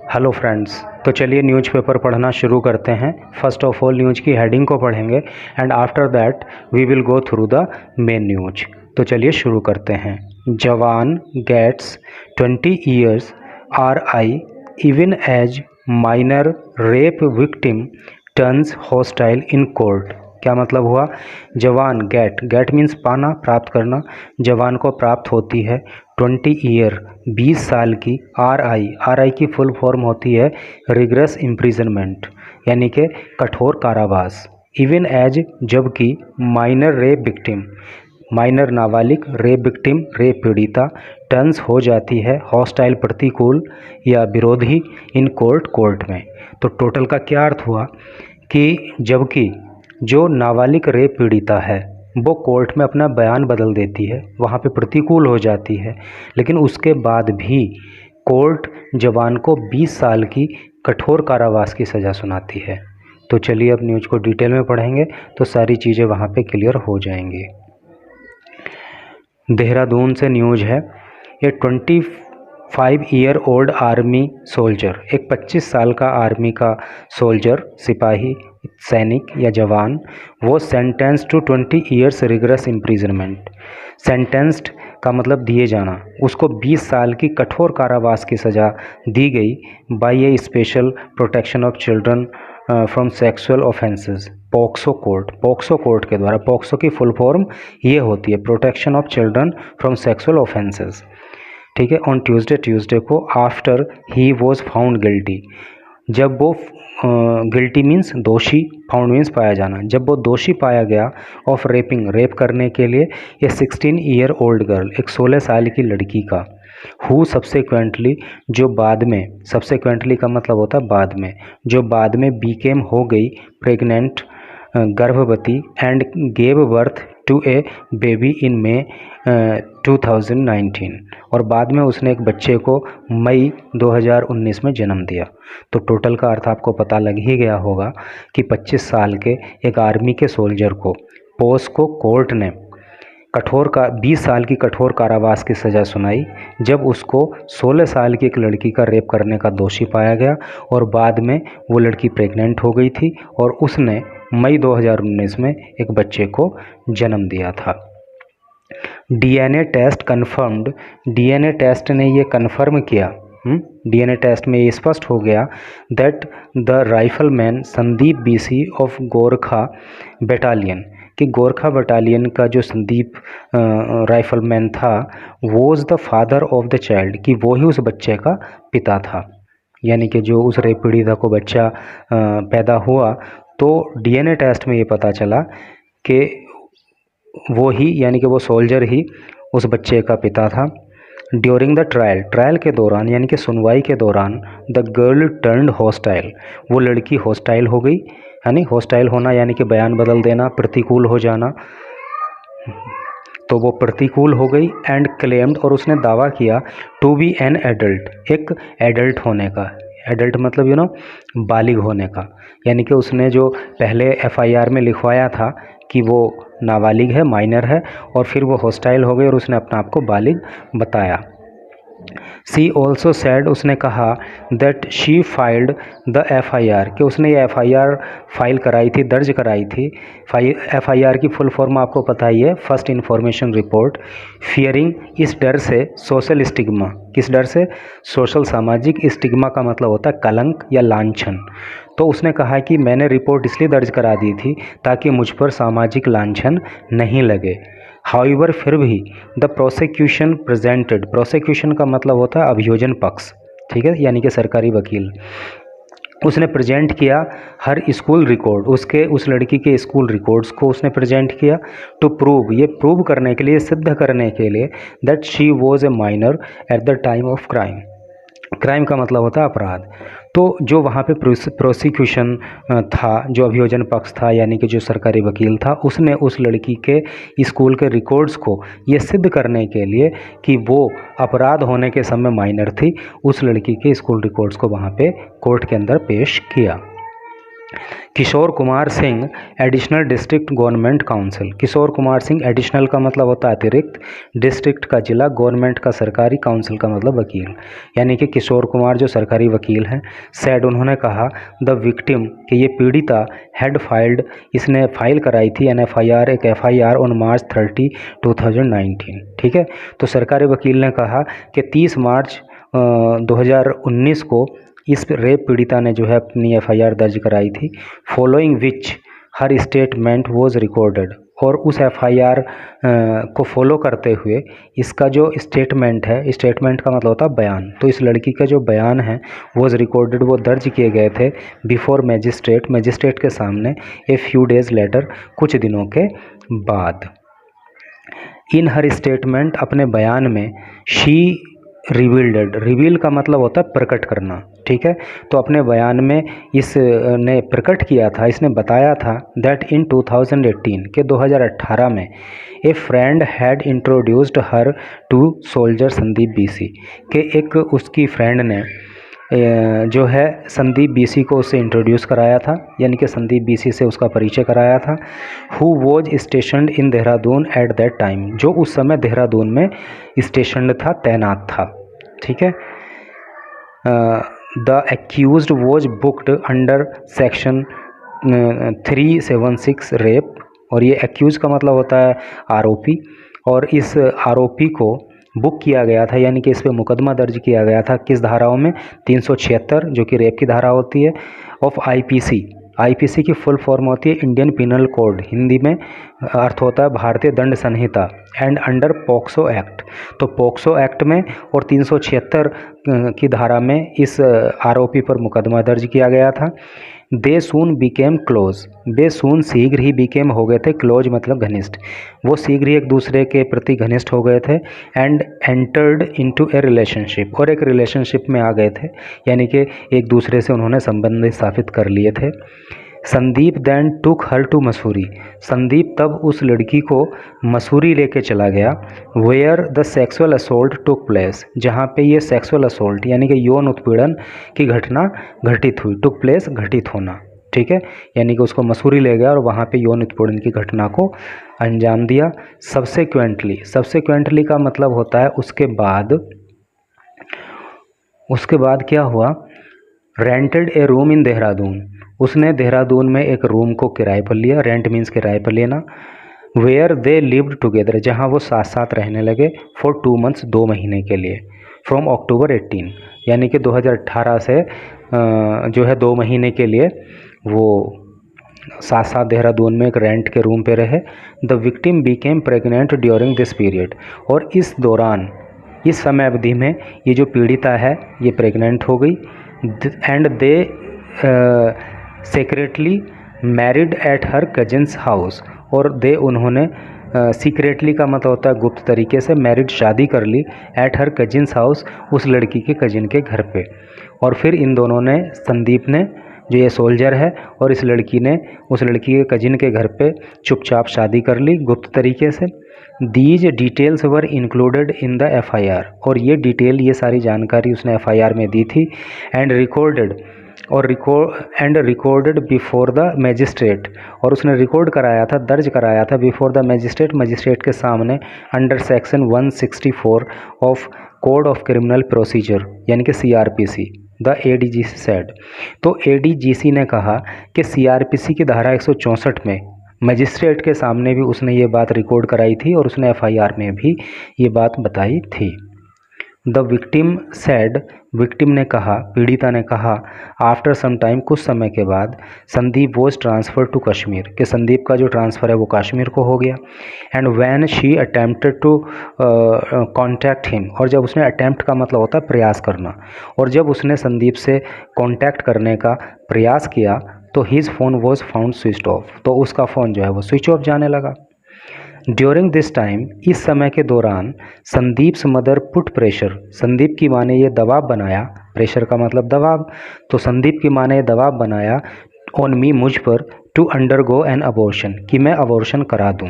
Hello friends, तो चलिए newspaper पढ़ना शुरू करते हैं। फर्स्ट ऑफ ऑल न्यूज़ की हेडिंग को पढ़ेंगे and after that we will go through the main news. तो चलिए शुरू करते हैं। Jawan gets 20 years RI even as minor rape victim turns hostile in court. क्या मतलब हुआ? जवान गेट मीन्स पाना, प्राप्त करना। जवान को प्राप्त होती है 20 ईयर 20 साल की आर आई की फुल फॉर्म होती है रिग्रेस इम्प्रिजनमेंट, यानी कि कठोर कारावास। इवन एज जबकि माइनर रेप विक्टिम, माइनर नाबालिग, रेप विक्टिम रेप पीड़िता, टर्न्स हो जाती है हॉस्टाइल प्रतिकूल या विरोधी इन कोर्ट में। तो टोटल का क्या अर्थ हुआ कि जबकि जो नाबालिग रेप पीड़िता है वो कोर्ट में अपना बयान बदल देती है, वहाँ पे प्रतिकूल हो जाती है, लेकिन उसके बाद भी कोर्ट जवान को 20 साल की कठोर कारावास की सज़ा सुनाती है। तो चलिए अब न्यूज़ को डिटेल में पढ़ेंगे तो सारी चीज़ें वहाँ पे क्लियर हो जाएंगी। देहरादून से न्यूज़ है। ये 25-year-old आर्मी सोल्जर, एक 25 साल का आर्मी का सोल्जर, सिपाही, सैनिक या जवान, वो sentence to 20 years rigorous imprisonment. Sentenced का मतलब दिए जाना, उसको 20 साल की कठोर कारावास की सज़ा दी गई by a special protection of children from sexual offences, POCSO court के द्वारा। पॉक्सो की फुल फॉर्म ये होती है protection of children from sexual offences. ठीक है। ऑन ट्यूसडे को after he was found guilty, जब वो गिल्टी मीन्स दोषी, फाउंड मीन्स पाया जाना, जब वो दोषी पाया गया ऑफ रेपिंग, रेप करने के लिए ये 16-year-old गर्ल, एक 16 साल की लड़की का, हु सब्सिक्वेंटली, जो बाद में, सब्सिक्वेंटली का मतलब होता है बाद में, जो बाद में बीकेम हो गई प्रेग्नेंट, गर्भवती, and gave birth to a baby in May 2019, और बाद में उसने एक बच्चे को मई 2019 में जन्म दिया। तो टोटल का अर्थ आपको पता लग ही गया होगा कि 25 साल के एक आर्मी के सोल्जर को पोस्को कोर्ट ने 20 साल की कठोर कारावास की सज़ा सुनाई, जब उसको 16 साल की एक लड़की का रेप करने का दोषी पाया गया और बाद में वो लड़की प्रेग्नेंट हो गई थी और उसने मई 2019 में एक बच्चे को जन्म दिया था। DNA test confirmed, DNA test ने ये कन्फर्म किया, डीएनए टेस्ट में ये स्पष्ट हो गया that the rifleman Sandeep BC of Gorkha battalion, कि गोरखा बटालियन का जो संदीप राइफलमैन था was the father of the child, कि वो ही उस बच्चे का पिता था। यानी कि जो उस रेप पीड़िता को बच्चा पैदा हुआ तो डीएनए टेस्ट में ये पता चला कि वो ही, यानी कि वो सोल्जर ही उस बच्चे का पिता था। ड्यूरिंग द ट्रायल के दौरान, यानी कि सुनवाई के दौरान, द गर्ल टर्न्ड हॉस्टाइल, वो लड़की हॉस्टाइल हो गई, यानी हॉस्टाइल होना यानी कि बयान बदल देना, प्रतिकूल हो जाना, तो वो प्रतिकूल हो गई। एंड क्लेम्ड, और उसने दावा किया, टू बी एन एडल्ट, एक एडल्ट होने का, एडल्ट मतलब बालिग होने का, यानी कि उसने जो पहले एफआईआर में लिखवाया था कि वो नाबालिग है, माइनर है, और फिर वो हॉस्टाइल हो गई और उसने अपने आप को बालिग बताया। सी ऑल्सो सैड, उसने कहा that she filed the FIR, कि उसने ये एफआईआर फाइल कराई थी, दर्ज कराई थी। एफआईआर की फुल फॉर्म आपको पता ही है, फर्स्ट इन्फॉर्मेशन रिपोर्ट, फियरिंग, इस डर से, सोशल स्टिग्मा, किस डर से? सोशल, सामाजिक, स्टिग्मा का मतलब होता है कलंक या लांछन। तो उसने कहा कि मैंने रिपोर्ट इसलिए दर्ज करा दी थी ताकि मुझ पर सामाजिक लांछन नहीं लगे। हाउएवर, फिर भी, द प्रोसिक्यूशन प्रेजेंटेड, प्रोसिक्यूशन का मतलब होता है अभियोजन पक्ष, ठीक है, यानी कि सरकारी वकील, उसने प्रेजेंट किया हर स्कूल रिकॉर्ड, उस लड़की के स्कूल रिकॉर्ड्स को उसने प्रेजेंट किया, टू प्रूव, ये प्रूव करने के लिए, सिद्ध करने के लिए, that she was a minor at the time of crime. Crime का मतलब होता है अपराध। तो जो वहाँ पे प्रोसिक्यूशन था, जो अभियोजन पक्ष था, यानी कि जो सरकारी वकील था, उसने उस लड़की के स्कूल के रिकॉर्ड्स को ये सिद्ध करने के लिए कि वो अपराध होने के समय माइनर थी, उस लड़की के स्कूल रिकॉर्ड्स को वहाँ पे कोर्ट के अंदर पेश किया। Kishore Kumar Singh additional district government council. Kishore Kumar Singh, additional का मतलब होता है अतिरिक्त, डिस्ट्रिक्ट का जिला, गवर्नमेंट का सरकारी, काउंसिल का मतलब वकील, यानी कि किशोर कुमार जो सरकारी वकील हैं, सैड उन्होंने कहा द विक्टिम कि ये पीड़िता हैड फाइल्ड, इसने फाइल कराई थी एन FIR, एक FIR ऑन March 30, 2019। ठीक है, तो सरकारी वकील ने कहा कि 30 मार्च 2019 को इस रेप पीड़िता ने जो है अपनी FIR दर्ज कराई थी, following which her statement was recorded, और उस FIR को फॉलो करते हुए इसका जो स्टेटमेंट है, स्टेटमेंट का मतलब होता है बयान, तो इस लड़की का जो बयान है वॉज रिकॉर्डेड, वो दर्ज किए गए थे बिफोर मैजिस्ट्रेट, मैजिस्ट्रेट के सामने, ए फ्यू डेज लेटर, कुछ दिनों के बाद। इन हर स्टेटमेंट, अपने बयान में, शी रिवील्ड, रिवील का मतलब होता है प्रकट करना। ठीक है, तो अपने बयान में इसने प्रकट किया था, इसने बताया था दैट इन 2018 के 2018 में a friend had introduced her to soldier Sandeep BC, के एक उसकी फ्रेंड ने जो है संदीप BC को उससे इंट्रोड्यूस कराया था, यानी कि संदीप BC से उसका परिचय कराया था, who was स्टेशनड in Dehradun at that time, जो उस समय देहरादून में स्टेशनड था, तैनात था। ठीक है, the accused was booked under section 376 rape, और ये एक्यूज का मतलब होता है आरोपी, और इस आरोपी को बुक किया गया था, यानी कि इस पर मुकदमा दर्ज किया गया था किस धाराओं में, 376 जो कि रेप की धारा होती है, ऑफ IPC की फुल फॉर्म होती है इंडियन पिनल कोड, हिंदी में अर्थ होता है भारतीय दंड संहिता, एंड अंडर पॉक्सो एक्ट, तो पॉक्सो एक्ट में और 376 की धारा में इस आरोपी पर मुकदमा दर्ज किया गया था। दे सून बिकेम क्लोज, दे सून शीघ्र ही बिकेम हो गए थे, क्लोज मतलब घनिष्ठ, वो शीघ्र ही एक दूसरे के प्रति घनिष्ठ हो गए थे, and entered into A relationship, और एक रिलेशनशिप में आ गए थे, यानी कि एक दूसरे से उन्होंने संबंध स्थापित कर लिए थे। Sandeep then took her to Mussoorie, Sandeep तब उस लड़की को मसूरी लेके चला गया, where the sexual assault took place, जहाँ पे ये सेक्सुअल असोल्ट यानी कि यौन उत्पीड़न की घटना घटित हुई, टुक प्लेस घटित होना। ठीक है, यानी कि उसको मसूरी ले गया और वहाँ पे यौन उत्पीड़न की घटना को अंजाम दिया। सब्सेक्वेंटली का मतलब होता है उसके बाद क्या हुआ, rented A room in Dehradun, उसने देहरादून में एक रूम को किराए पर लिया, रेंट मीन्स किराए पर लेना, वेयर दे लिव्ड टुगेदर, जहाँ वो साथ साथ रहने लगे, फॉर 2 months 2 महीने के लिए, फ्रॉम अक्टूबर 18 यानी कि 2018 से जो है 2 महीने के लिए वो साथ साथ देहरादून में एक रेंट के रूम पे रहे। The victim became pregnant during this period, और इस दौरान, इस समय अवधि में ये जो पीड़िता है ये प्रेग्नेंट हो गई, and they secretly married at her cousins house, और दे उन्होंने सीक्रेटली का मतलब होता है गुप्त तरीके से, मैरिड शादी कर ली, एट हर कजिन्स हाउस, उस लड़की के कजिन के घर पे, और फिर इन दोनों ने, संदीप ने जो ये सोल्जर है और इस लड़की ने उस लड़की के कजिन के घर पे चुपचाप शादी कर ली गुप्त तरीके से। These details were included in the FIR, और ये डिटेल, ये सारी जानकारी उसने FIR में दी थी, and recorded before the magistrate, और उसने रिकॉर्ड कराया था, दर्ज कराया था बिफोर द मैजिस्ट्रेट, मजिस्ट्रेट के सामने, under section 164 of code of criminal procedure यानी कि CRPC, द ADGC सेड। तो ADGC ने कहा कि CRPC की धारा 164 में मजिस्ट्रेट के सामने भी उसने ये बात रिकॉर्ड कराई थी, और उसने FIR में भी ये बात बताई थी। द विक्टिम सेड, विक्टिम ने कहा, पीड़िता ने कहा, आफ्टर सम टाइम, कुछ समय के बाद, Sandeep was transfer to Kashmir, कि संदीप का जो ट्रांसफ़र है वो कश्मीर को हो गया, and when she attempted to contact him, और जब उसने अटेम्प्ट का मतलब होता है प्रयास करना, और जब उसने संदीप से कॉन्टैक्ट करने का प्रयास किया तो his phone was found switch off, तो उसका फ़ोन जो है वो स्विच ऑफ जाने लगा। ड्यूरिंग दिस टाइम, इस समय के दौरान, Sandeep's mother put pressure, Sandeep की माँ ने ये दबाव बनाया, प्रेशर का मतलब दबाव, तो संदीप की माँ ने दबाव बनाया ऑन मी, मुझ पर, टू अंडरगो एन अबॉर्शन, कि मैं अबॉर्शन करा दूँ।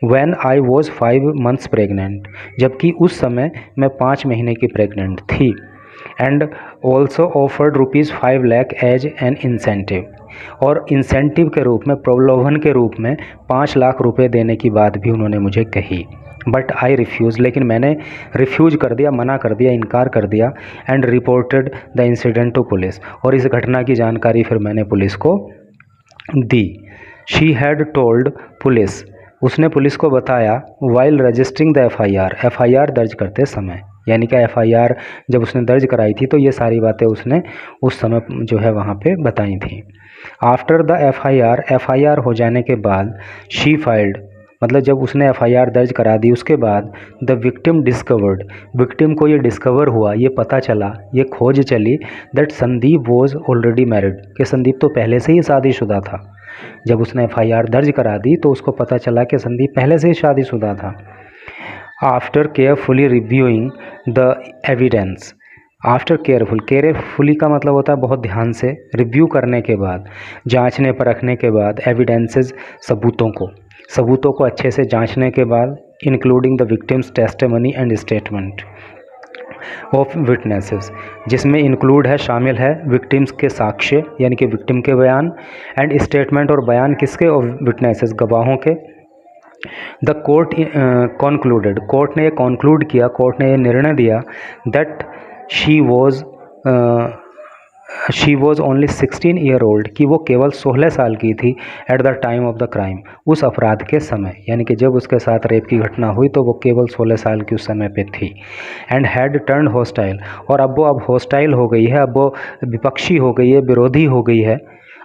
When I was 5 months pregnant, जबकि उस समय मैं 5 महीने की प्रेग्नेंट थी, and also offered ₹5 lakh as an incentive, और इंसेंटिव के रूप में, प्रलोभन के रूप में 5 लाख रुपए देने की बात भी उन्होंने मुझे कही। बट आई रिफ्यूज़, लेकिन मैंने रिफ्यूज़ कर दिया, मना कर दिया, इनकार कर दिया। And reported the incident to police, और इस घटना की जानकारी फिर मैंने पुलिस को दी। शी हैड टोल्ड पुलिस, उसने पुलिस को बताया, वाइल रजिस्टरिंग द एफआईआर दर्ज करते समय, यानी कि एफआईआर जब उसने दर्ज कराई थी तो ये सारी बातें उसने उस समय जो है वहाँ पे बताई थी। आफ्टर द एफआईआर हो जाने के बाद, शी फाइल्ड, मतलब जब उसने एफआईआर दर्ज करा दी उसके बाद, द विक्टिम डिस्कवर्ड, विक्टिम को ये डिस्कवर हुआ, ये पता चला, ये खोज चली, that Sandeep was already married, कि संदीप तो पहले से ही शादीशुदा था। जब उसने एफआईआर दर्ज करा दी तो उसको पता चला कि संदीप पहले से ही शादीशुदा था। After carefully reviewing the evidence, after carefully का मतलब होता है बहुत ध्यान से, रिव्यू करने के बाद, जांचने परखने के बाद, एविडेंसेस सबूतों को अच्छे से जांचने के बाद, including the victims testimony and statement of witnesses, जिसमें इंक्लूड है, शामिल है, विक्टिम्स के साक्ष्य यानी कि विक्टिम के बयान, एंड स्टेटमेंट और बयान किसके, ऑफ विटनेसेस गवाहों के। द कोर्ट कॉन्क्लूडेड, कोर्ट ने ये कॉन्क्लूड किया, कोर्ट ने ये निर्णय दिया, that she was only 16 year old, कि वो केवल 16 साल की थी, at the time of the crime, उस अपराध के समय, यानी कि जब उसके साथ रेप की घटना हुई तो वो केवल 16 साल की उस समय पे थी। एंड हैड टर्न हॉस्टाइल, और अब वो हॉस्टाइल हो गई है, अब वो विपक्षी हो गई है, विरोधी हो गई है,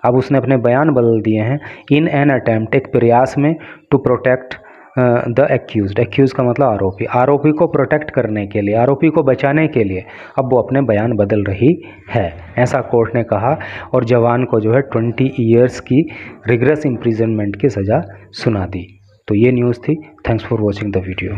अब उसने अपने बयान बदल दिए हैं। इन एन अटेम्प्ट, एक प्रयास में, टू प्रोटेक्ट द एक्यूज का मतलब आरोपी को प्रोटेक्ट करने के लिए, आरोपी को बचाने के लिए अब वो अपने बयान बदल रही है, ऐसा कोर्ट ने कहा। और जवान को जो है 20 ईयर्स की रिग्रेस इम्प्रिजनमेंट की सज़ा सुना दी। तो ये न्यूज़ थी। Thanks for watching the video.